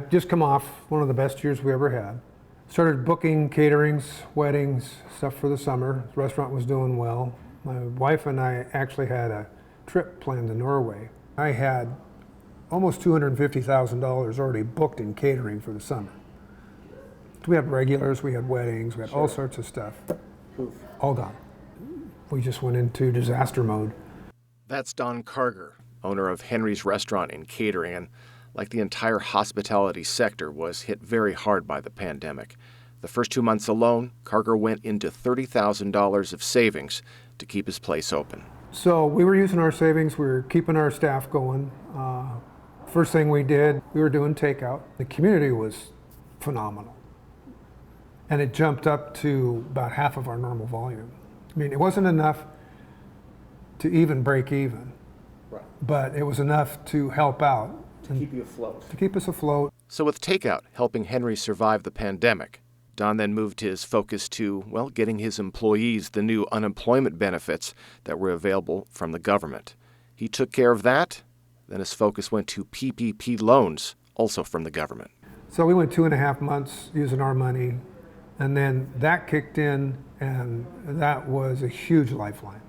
Just come off one of the best years we ever had. Started booking caterings, weddings, stuff for the summer. The restaurant was doing well. My wife and I actually had a trip planned to Norway. I had almost $250,000 already booked in catering for the summer. We had regulars, we had weddings, we had all sorts of stuff. Poof. All gone. We just went into disaster mode. That's Don Carger, owner of Henry's Restaurant and Catering, and like the entire hospitality sector, was hit very hard by the pandemic. The first 2 months alone, Carger went into $30,000 of savings to keep his place open. So we were using our savings, we were keeping our staff going. First thing we did, we were doing takeout. The community was phenomenal. And it jumped up to about half of our normal volume. I mean, it wasn't enough to even break even, Right. but it was enough to help out. To keep you afloat. To keep us afloat. So with takeout helping Henry survive the pandemic, Don then moved his focus to, well, getting his employees the new unemployment benefits that were available from the government. He took care of that, then his focus went to PPP loans, also from the government. So we went 2.5 months using our money, and then that kicked in, and that was a huge lifeline.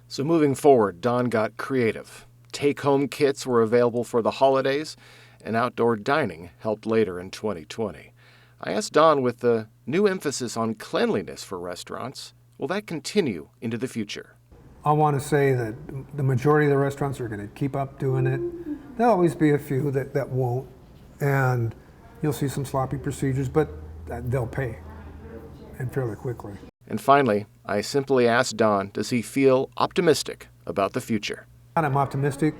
So moving forward, Don got creative. Take-home kits were available for the holidays, and outdoor dining helped later in 2020. I asked Don, with the new emphasis on cleanliness for restaurants, will that continue into the future? I want to say that the majority of the restaurants are going to keep up doing it. There'll always be a few that won't, and you'll see some sloppy procedures, but they'll pay, and fairly quickly. And finally, I simply asked Don, does he feel optimistic about the future? I'm optimistic.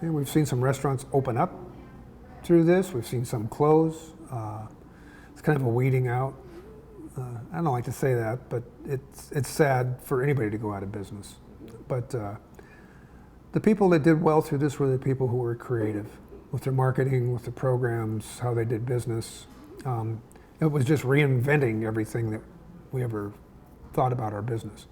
We've seen some restaurants open up through this. We've seen some close. It's kind of a weeding out. I don't like to say that, but it's sad for anybody to go out of business. But the people that did well through this were the people who were creative with their marketing, with the programs, how they did business. It was just reinventing everything that we ever thought about our business.